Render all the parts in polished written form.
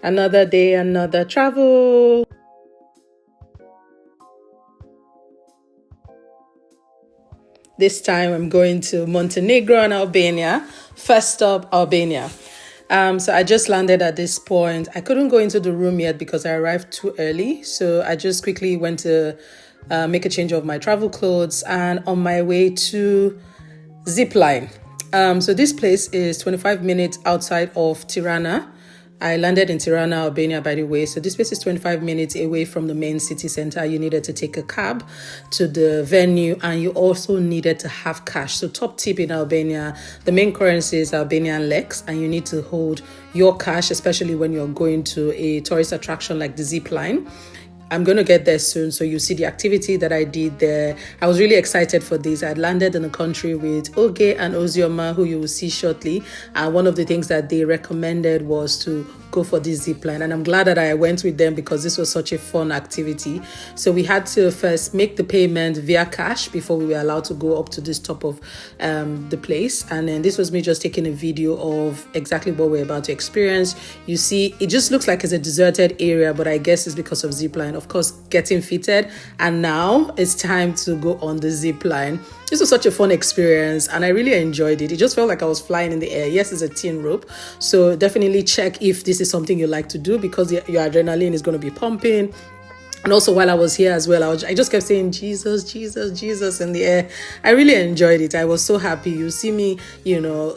Another day, another travel. This time I'm going to Montenegro and Albania. First stop, Albania. So I just landed at this point. I couldn't go into the room yet because I arrived too early. So I just quickly went to make a change of my travel clothes and on my way to Zipline. So this place is 25 minutes outside of Tirana. I landed in Tirana, Albania, by the way. So this place is 25 minutes away from the main city center. You needed to take a cab to the venue and you also needed to have cash. So top tip in Albania, the main currency is Albanian leks and you need to hold your cash, especially when you're going to a tourist attraction like the Zipline. I'm going to get there soon, so you see the activity that I did there. I was really excited for this. I landed in the country with Oge and Ozioma, who you will see shortly. And one of the things that they recommended was to go for this zip line. And I'm glad that I went with them because this was such a fun activity. So we had to first make the payment via cash before we were allowed to go up to this top of the place. And then this was me just taking a video of exactly what we're about to experience. You see, it just looks like it's a deserted area, but I guess it's because of zip line. Of course, getting fitted, and now it's time to go on the zip line. This was such a fun experience and I really enjoyed it. It just felt like I was flying in the air. Yes, it's a thin rope, so definitely check if this is something you like to do because your adrenaline is going to be pumping. And also while I was here as well, I just kept saying, Jesus, Jesus, Jesus in the air. I really enjoyed it. I was so happy. You see me,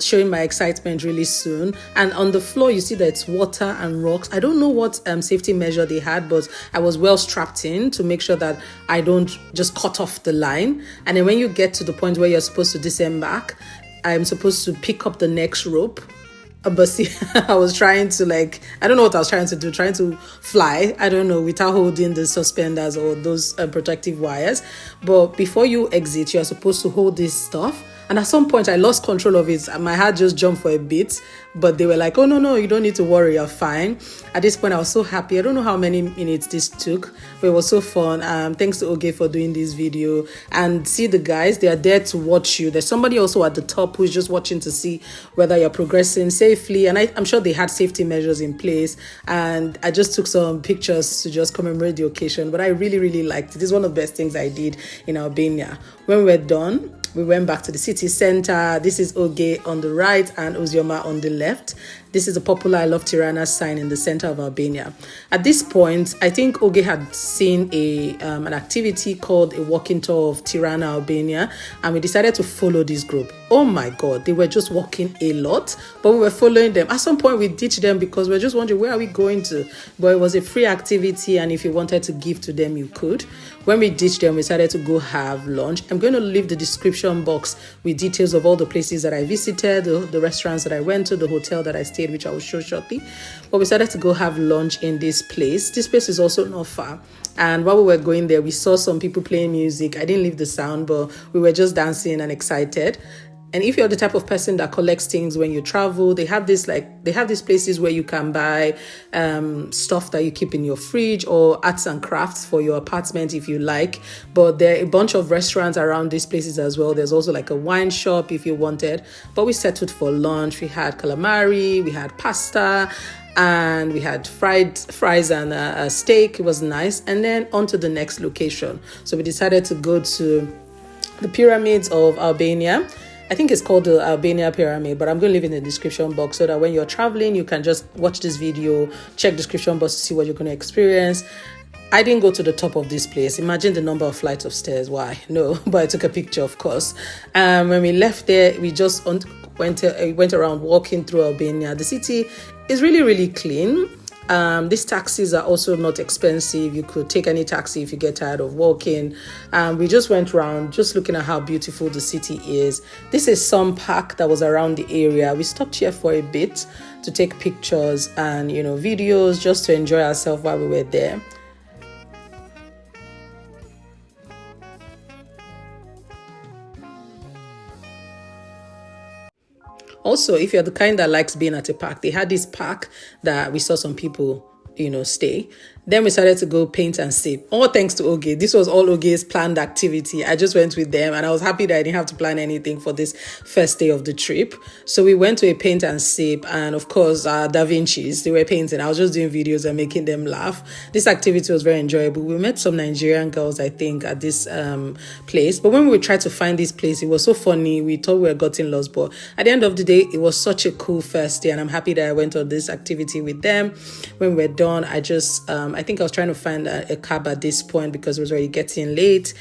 showing my excitement really soon. And on the floor, you see that it's water and rocks. I don't know what safety measure they had, but I was well strapped in to make sure that I don't just cut off the line. And then when you get to the point where you're supposed to disembark, I'm supposed to pick up the next rope. But see, I was trying to I don't know what I was trying to do, trying to fly, I don't know, without holding the suspenders or those protective wires. But before you exit, you're supposed to hold this stuff. And at some point, I lost control of it. My heart just jumped for a bit. But they were like, oh, no, you don't need to worry. You're fine. At this point, I was so happy. I don't know how many minutes this took, but it was so fun. Thanks to Oge for doing this video. And see the guys, they are there to watch you. There's somebody also at the top who's just watching to see whether you're progressing safely. And I'm sure they had safety measures in place. And I just took some pictures to just commemorate the occasion. But I really, really liked it. This is one of the best things I did in Albania. When we were done, we went back to the city center. This is Oge on the right and Ozioma on the left. This is a popular I Love Tirana sign in the center of Albania. At this point, I think Oge had seen an activity called a walking tour of Tirana, Albania, and we decided to follow this group. Oh my God, they were just walking a lot, but we were following them. At some point, we ditched them because we were just wondering, where are we going to? But it was a free activity, and if you wanted to give to them, you could. When we ditched them, we decided to go have lunch. I'm going to leave the description box with details of all the places that I visited, the restaurants that I went to, the hotel that I stayed, which I will show shortly. But we decided to go have lunch in this place. This place is also not far. And while we were going there, we saw some people playing music. I didn't leave the sound, but we were just dancing and excited. And if you're the type of person that collects things when you travel, they have these places where you can buy stuff that you keep in your fridge or arts and crafts for your apartment if you like. But there are a bunch of restaurants around these places as well. There's also like a wine shop if you wanted. But we settled for lunch. We had calamari, we had pasta, and we had fries and a steak. It was nice. And then on to the next location. So we decided to go to the pyramids of Albania. I think it's called the Albania Pyramid, but I'm going to leave it in the description box so that when you're traveling, you can just watch this video, check description box to see what you're going to experience. I didn't go to the top of this place. Imagine the number of flights of stairs. Why? No, but I took a picture, of course. When we left there, we just went around walking through Albania. The city is really, really clean. These taxis are also not expensive. You could take any taxi if you get tired of walking. We just went around just looking at how beautiful the city is. This is some park that was around the area. We stopped here for a bit to take pictures and videos just to enjoy ourselves while we were there. Also, if you're the kind that likes being at a park, they had this park that we saw some people stay. Then we started to go paint and sip. All thanks to Oge. This was all Oge's planned activity. I just went with them and I was happy that I didn't have to plan anything for this first day of the trip. So we went to a paint and sip, and of course, Da Vinci's, they were painting. I was just doing videos and making them laugh. This activity was very enjoyable. We met some Nigerian girls, I think, at this place. But when we tried to find this place, it was so funny. We thought we were getting lost. But at the end of the day, it was such a cool first day. And I'm happy that I went on this activity with them. When we're done, I think I was trying to find a cab at this point because it was already getting late.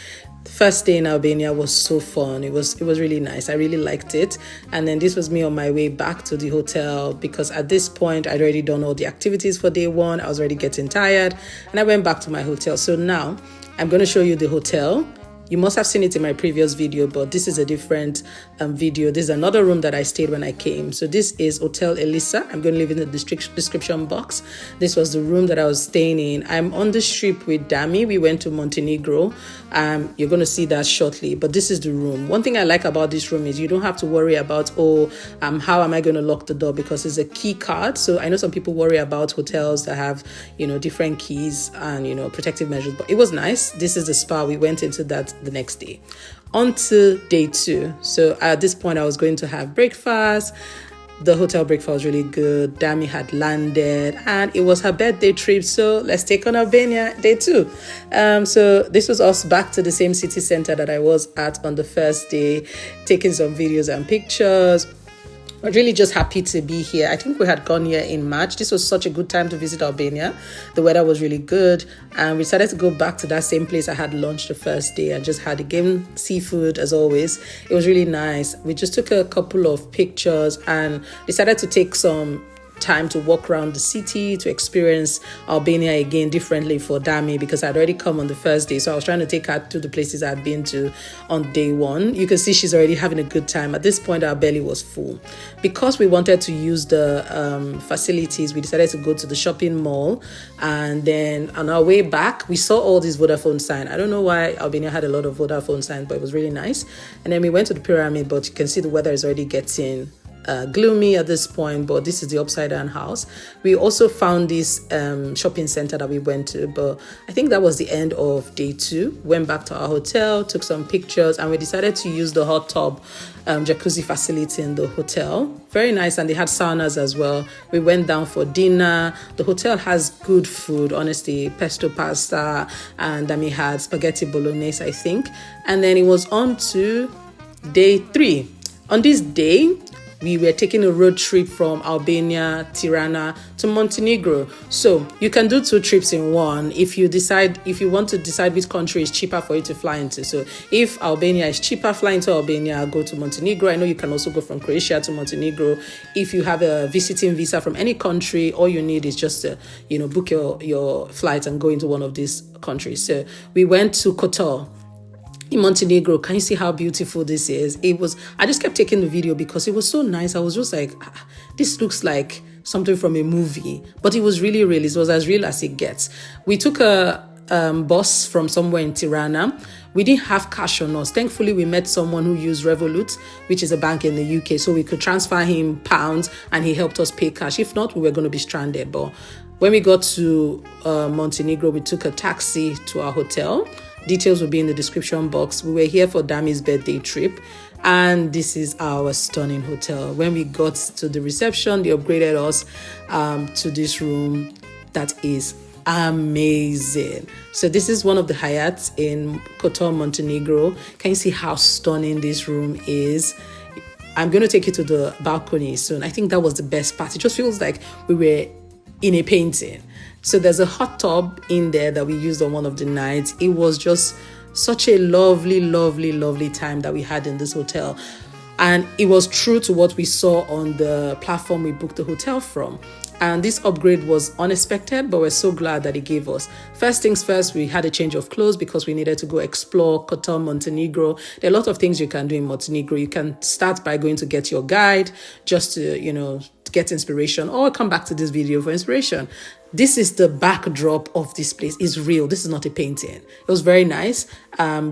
The first day in Albania was so fun. It was really nice. I really liked it. And then this was me on my way back to the hotel because at this point I'd already done all the activities for day one. I was already getting tired and I went back to my hotel. So now I'm going to show you the hotel. You must have seen it in my previous video, but this is a different video. This is another room that I stayed when I came. So this is Hotel Elisa. I'm going to leave in the description box. This was the room that I was staying in. I'm on this trip with Dami. We went to Montenegro. You're going to see that shortly, but this is the room. One thing I like about this room is you don't have to worry about, how am I going to lock the door, because it's a key card. So I know some people worry about hotels that have, different keys and, protective measures, but it was nice. This is the spa. We went into that the next day. On to day 2. So at this point I was going to have breakfast. The hotel breakfast was really good. Dami had landed and it was her birthday trip, so let's take on Albania day 2. So this was us back to the same city center that I was at on the first day, taking some videos and pictures. I'm really just happy to be here. I think we had gone here in March. This was such a good time to visit Albania. The weather was really good. And we decided to go back to that same place I had lunch the first day. I just had again seafood as always. It was really nice. We just took a couple of pictures and decided to take some time to walk around the city, to experience Albania again differently for Dami, because I'd already come on the first day. So I was trying to take her to the places I'd been to on day 1. You can see she's already having a good time. At this point, our belly was full. Because we wanted to use the facilities, we decided to go to the shopping mall. And then on our way back, we saw all these Vodafone signs. I don't know why Albania had a lot of Vodafone signs, but it was really nice. And then we went to the pyramid, but you can see the weather is already getting gloomy at this point, but this is the upside down house. We also found this shopping center that we went to, but I think that was the end of day 2. Went back to our hotel, took some pictures, and we decided to use the hot tub jacuzzi facility in the hotel. Very nice, and they had saunas as well. We went down for dinner. The hotel has good food, honestly, pesto pasta, and then we had spaghetti bolognese, I think. And then it was on to day 3. On this day, we were taking a road trip from Albania, Tirana to Montenegro. So you can do 2 trips in one if you want to decide which country is cheaper for you to fly into. So if Albania is cheaper, flying to Albania, go to Montenegro. I know you can also go from Croatia to Montenegro. If you have a visiting visa from any country, all you need is just to, book your flight and go into one of these countries. So we went to Kotor in Montenegro. Can you see how beautiful this is? I just kept taking the video because it was so nice. I was just like, this looks like something from a movie, but it was really real. It was as real as it gets. We took a bus from somewhere in Tirana. We didn't have cash on us. Thankfully, we met someone who used Revolut, which is a bank in the UK, so we could transfer him pounds and he helped us pay cash. If not, we were going to be stranded. But when we got to Montenegro, we took a taxi to our hotel. Details will be in the description box. We were here for Dami's birthday trip, and this is our stunning hotel. When we got to the reception, they upgraded us to this room that is amazing. So this is one of the Hayats in Kotor, Montenegro. Can you see how stunning this room is? I'm going to take you to the balcony soon. I think that was the best part. It just feels like we were in a painting. So there's a hot tub in there that we used on one of the nights. It was just such a lovely, lovely, lovely time that we had in this hotel. And it was true to what we saw on the platform we booked the hotel from. And this upgrade was unexpected, but we're so glad that it gave us. First things first, we had a change of clothes because we needed to go explore Kotor, Montenegro. There are a lot of things you can do in Montenegro. You can start by going to get your guide just to, get inspiration, or come back to this video for inspiration. This is the backdrop of this place. It's real. This is not a painting. It was very nice.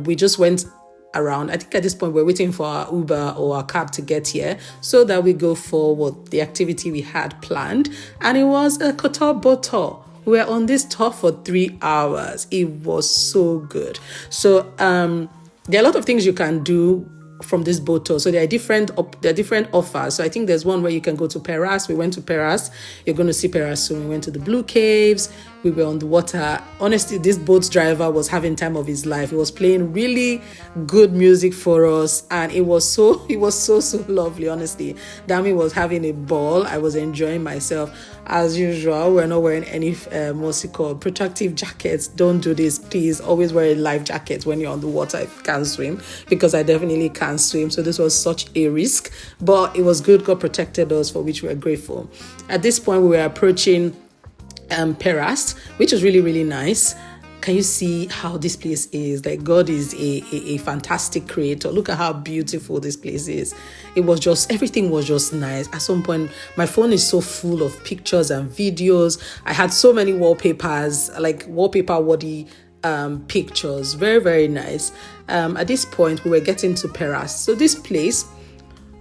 We just went around. I think at this point we're waiting for our Uber or our cab to get here so that we go for the activity we had planned, and it was a Kotor Porto We were on this tour for 3 hours. It was so good. So there are a lot of things you can do from this boat tour. So there are different offers. So I think there's one where you can go to Perast. We went to Perast. You're going to see Perast soon. We went to the Blue Caves. We were on the water. Honestly, this boat driver was having time of his life. He was playing really good music for us, and it was so lovely. Honestly, Dami was having a ball. I was enjoying myself as usual. We're not wearing any what's it called, protective jackets. Don't do this, please. Always wear a life jacket when you're on the water if you can't swim, because I definitely can't swim. So this was such a risk, but it was good. God protected us, for which we're grateful. At this point, we were approaching Perast, which was really nice. Can you see how this place is? Like, God is a fantastic creator. Look at how beautiful this place is. Everything was just nice. At some point, my phone is so full of pictures and videos. I had so many wallpapers, like wallpaper worthy pictures. Very nice. At this point, we were getting to Perast. So this place,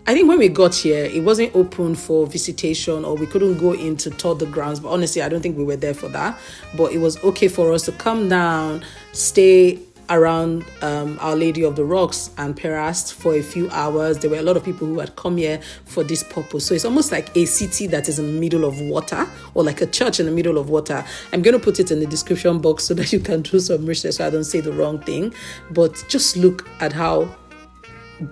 I think when we got here, it wasn't open for visitation, or we couldn't go in to tour the grounds. But honestly, I don't think we were there for that. But it was okay for us to come down, stay around Our Lady of the Rocks and Perast for a few hours. There were a lot of people who had come here for this purpose. So it's almost like a city that is in the middle of water, or like a church in the middle of water. I'm going to put it in the description box so that you can do some research so I don't say the wrong thing. But just look at how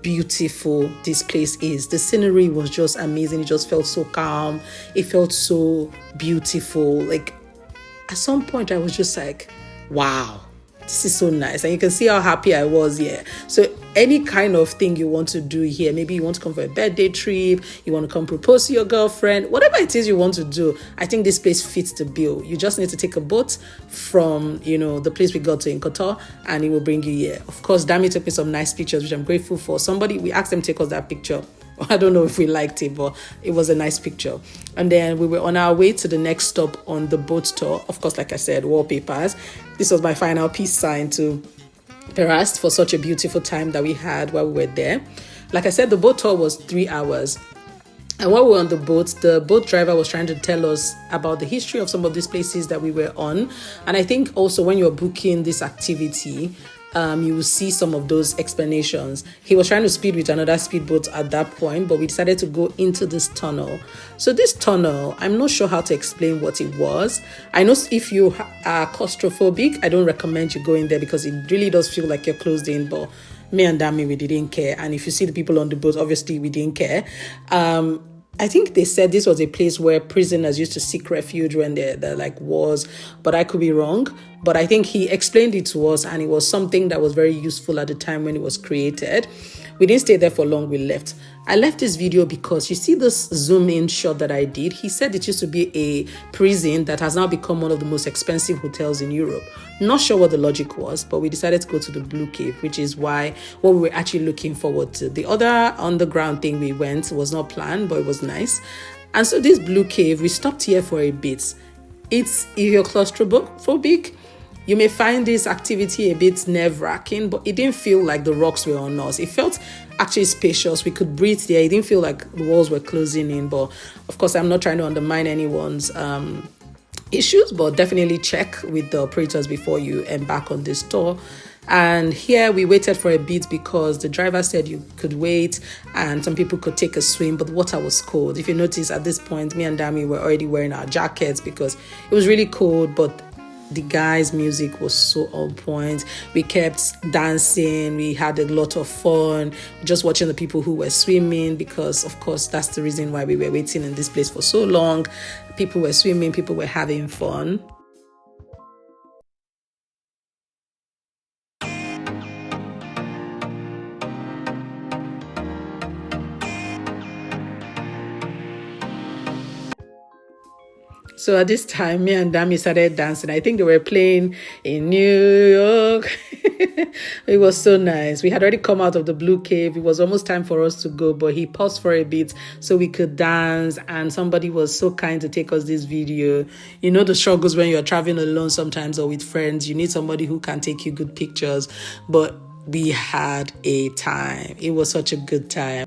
beautiful this place is. The scenery was just amazing. It just felt so calm. It felt so beautiful. Like, at some point I was just like, wow, this is so nice. And you can see how happy I was here. So any kind of thing you want to do here, maybe you want to come for a birthday trip, you want to come propose to your girlfriend, whatever it is you want to do, I think this place fits the bill. You just need to take a boat from, the place we got to in Kotor, and it will bring you here. Of course, Dami took me some nice pictures, which I'm grateful for. We asked them to take us that picture. I don't know if we liked it, but it was a nice picture. And then we were on our way to the next stop on the boat tour. Of course, like I said, wallpapers. This was my final peace sign to Perast for such a beautiful time that we had while we were there. Like I said, the boat tour was 3 hours. And while we were on the boat driver was trying to tell us about the history of some of these places that we were on. And I think also when you're booking this activity, you will see some of those explanations. He was trying to speed with another speedboat at that point, but we decided to go into this tunnel. So this tunnel, I'm not sure how to explain what it was. I know if you are claustrophobic, I don't recommend you going there because it really does feel like you're closed in, but me and Dami, we didn't care. And if you see the people on the boat, obviously we didn't care. I think they said this was a place where prisoners used to seek refuge when there like wars, but I could be wrong. But I think he explained it to us, and it was something that was very useful at the time when it was created. We didn't stay there for long, we left. I left this video because you see this zoom in shot that I did. He said it used to be a prison that has now become one of the most expensive hotels in Europe. Not sure what the logic was, but we decided to go to the Blue Cave, which is what we were actually looking forward to. The other underground thing we went was not planned, but it was nice. And so this Blue Cave, we stopped here for a bit. If you're claustrophobic, you may find this activity a bit nerve-wracking, but it didn't feel like the rocks were on us. It felt actually spacious. We could breathe there. It didn't feel like the walls were closing in. But of course, I'm not trying to undermine anyone's issues, but definitely check with the operators before you embark on this tour. And here we waited for a bit because the driver said you could wait and some people could take a swim, but the water was cold. If you notice, at this point, me and Dami were already wearing our jackets because it was really cold, but the guys' music was so on point. We kept dancing. We had a lot of fun just watching the people who were swimming, because of course that's the reason why we were waiting in this place for so long. People were swimming, people were having fun. So at this time, me and Dami started dancing. I think they were playing in New York. It was so nice. We had already come out of the Blue Cave. It was almost time for us to go, but he paused for a bit so we could dance. And somebody was so kind to take us this video. You know the struggles when you're traveling alone sometimes or with friends. You need somebody who can take you good pictures. But we had a time. It was such a good time.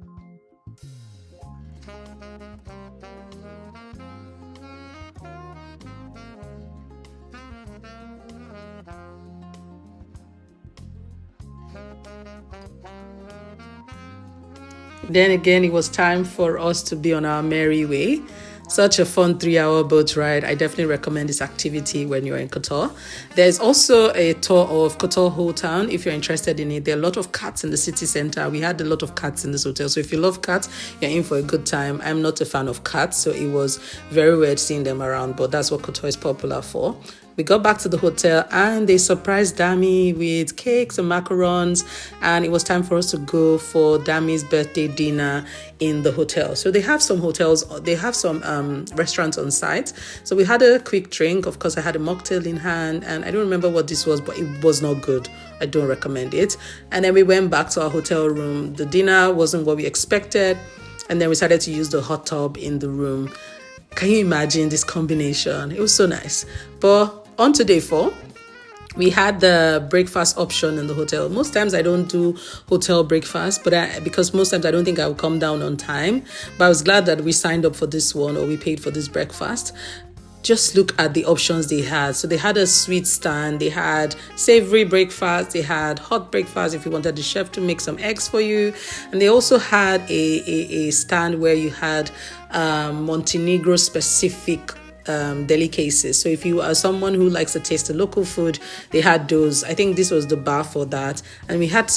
Then again, it was time for us to be on our merry way. Such a fun 3-hour boat ride. I definitely recommend this activity when you're in Kotor. There's also a tour of Kotor Old Town if you're interested in it. There are a lot of cats in the city center. We had a lot of cats in this hotel. So if you love cats, you're in for a good time. I'm not a fan of cats, so it was very weird seeing them around, but that's what Kotor is popular for. We got back to the hotel and they surprised Dami with cakes and macarons, and it was time for us to go for Dami's birthday dinner in the hotel. So they have some restaurants on site. So we had a quick drink. Of course, I had a mocktail in hand and I don't remember what this was, but it was not good. I don't recommend it. And then we went back to our hotel room. The dinner wasn't what we expected. And then we started to use the hot tub in the room. Can you imagine this combination? It was so nice. But on to day 4, we had the breakfast option in the hotel. Most times I don't do hotel breakfast, because most times I don't think I will come down on time. But I was glad that we signed up for this one, or we paid for this breakfast. Just look at the options they had. So they had a sweet stand, they had savory breakfast, they had hot breakfast if you wanted the chef to make some eggs for you. And they also had a stand where you had Montenegro specific delicacies. So if you are someone who likes to taste the local food, they had those. I think this was the bar for that, and we had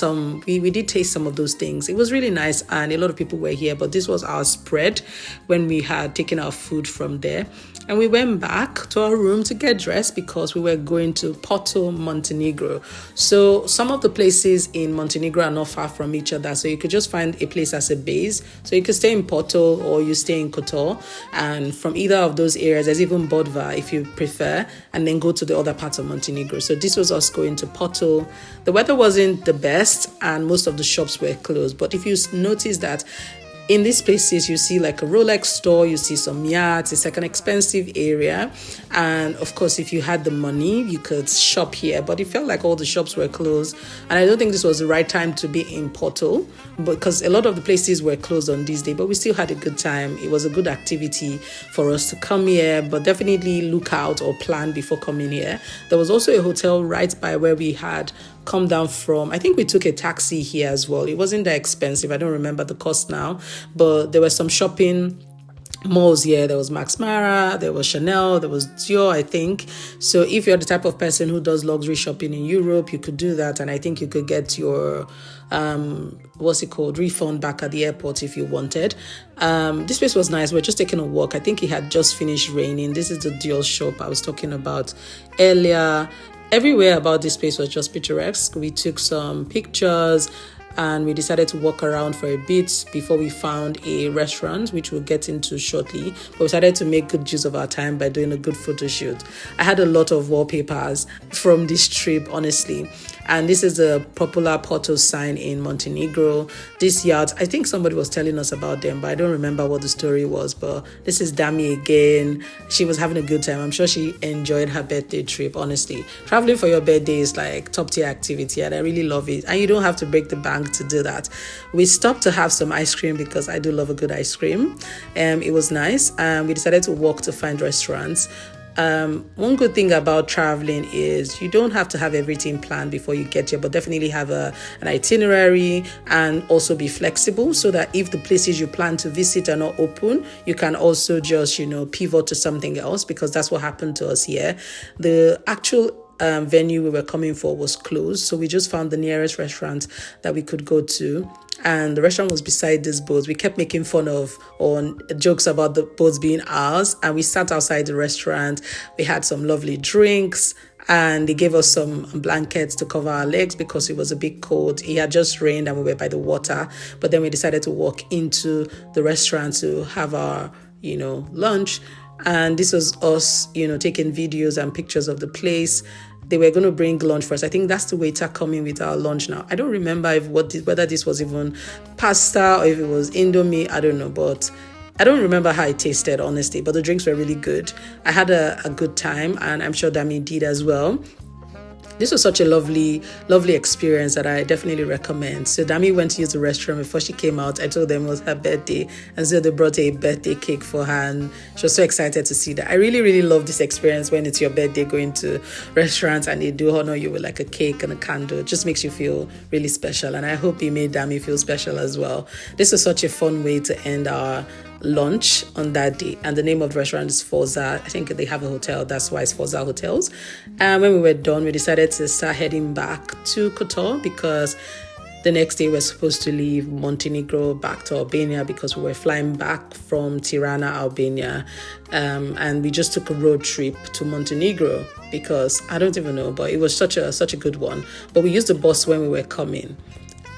we did taste some of those things. It was really nice, and a lot of people were here, but this was our spread when we had taken our food from there. And we went back to our room to get dressed because we were going to Porto Montenegro. So some of the places in Montenegro are not far from each other, so you could just find a place as a base. So you could stay in Porto or you stay in Kotor, and from either of those areas, there's even Bodva if you prefer, and then go to the other parts of Montenegro. So this was us going to Porto. The weather wasn't the best and most of the shops were closed, but if you notice that in these places, you see like a Rolex store, you see some yachts. It's like an expensive area. And of course, if you had the money, you could shop here. But it felt like all the shops were closed. And I don't think this was the right time to be in Porto, because a lot of the places were closed on this day. But we still had a good time. It was a good activity for us to come here. But definitely look out or plan before coming here. There was also a hotel right by where we had come down from. I think we took a taxi here as well. It wasn't that expensive. I don't remember the cost now, but there were some shopping malls here. There was Max Mara, there was Chanel, there was Dior, I think. So if you're the type of person who does luxury shopping in Europe, you could do that, and I think you could get your refund back at the airport if you wanted. This place was nice. We're just taking a walk. I think it had just finished raining. This is the Dior shop I was talking about earlier. Everywhere about this place was just picturesque. We took some pictures and we decided to walk around for a bit before we found a restaurant, which we'll get into shortly. But we decided to make good use of our time by doing a good photo shoot. I had a lot of wallpapers from this trip, honestly. And this is a popular Porto sign in Montenegro. This yacht, I think somebody was telling us about them, but I don't remember what the story was. But this is Dami again. She was having a good time. I'm sure she enjoyed her birthday trip, honestly. Traveling for your birthday is like top tier activity, and I really love it. And you don't have to break the bank to do that. We stopped to have some ice cream because I do love a good ice cream. It was nice. We decided to walk to find restaurants. One good thing about traveling is you don't have to have everything planned before you get here, but definitely have an itinerary and also be flexible so that if the places you plan to visit are not open, you can also just, pivot to something else, because that's what happened to us here. The actual venue we were coming for was closed, so we just found the nearest restaurant that we could go to. And the restaurant was beside this boat. We kept making fun of or jokes about the boats being ours. And we sat outside the restaurant. We had some lovely drinks. And they gave us some blankets to cover our legs because it was a bit cold. It had just rained and we were by the water. But then we decided to walk into the restaurant to have our, lunch. And this was us, taking videos and pictures of the place. They were going to bring lunch for us. I think that's the waiter coming with our lunch now. I don't remember whether this was even pasta or if it was Indomie. I don't know, but I don't remember how it tasted, honestly. But the drinks were really good. I had a good time, and I'm sure Dami did as well. This was such a lovely experience that I definitely recommend. So Dami went to use the restroom. Before she came out, I told them it was her birthday, and so they brought a birthday cake for her, and she was so excited to see that. I really love this experience when it's your birthday, going to restaurants and they do honor you with like a cake and a candle. It just makes you feel really special, and I hope it made Dami feel special as well. This was such a fun way to end our lunch on that day, and the name of the restaurant is Forza. I think they have a hotel, that's why it's Forza Hotels. And when we were done, we decided to start heading back to Kotor, because the next day we're supposed to leave Montenegro back to Albania, because we were flying back from Tirana, Albania, and we just took a road trip to Montenegro, because I don't even know, but it was such a good one. But we used the bus when we were coming.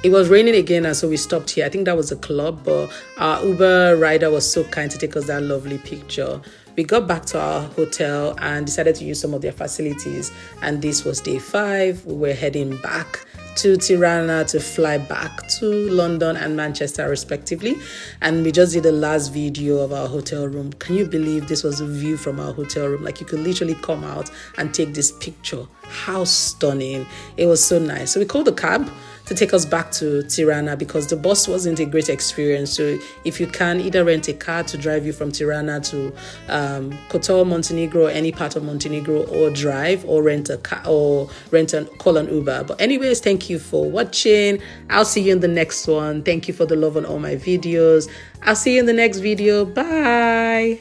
It was raining again, and so we stopped here. I think that was a club, but our Uber rider was so kind to take us that lovely picture. We got back to our hotel and decided to use some of their facilities, and this was day 5. We were heading back to Tirana to fly back to London and Manchester respectively, and we just did the last video of our hotel room. Can you believe this was a view from our hotel room? Like, you could literally come out and take this picture. How stunning. It was so nice. So we called a cab to take us back to Tirana, because the bus wasn't a great experience. So if you can, either rent a car to drive you from Tirana to Kotor, Montenegro, any part of Montenegro, or drive, or rent a car, or call an Uber. But anyways, thank you for watching. I'll see you in the next one. Thank you for the love on all my videos. I'll see you in the next video. Bye.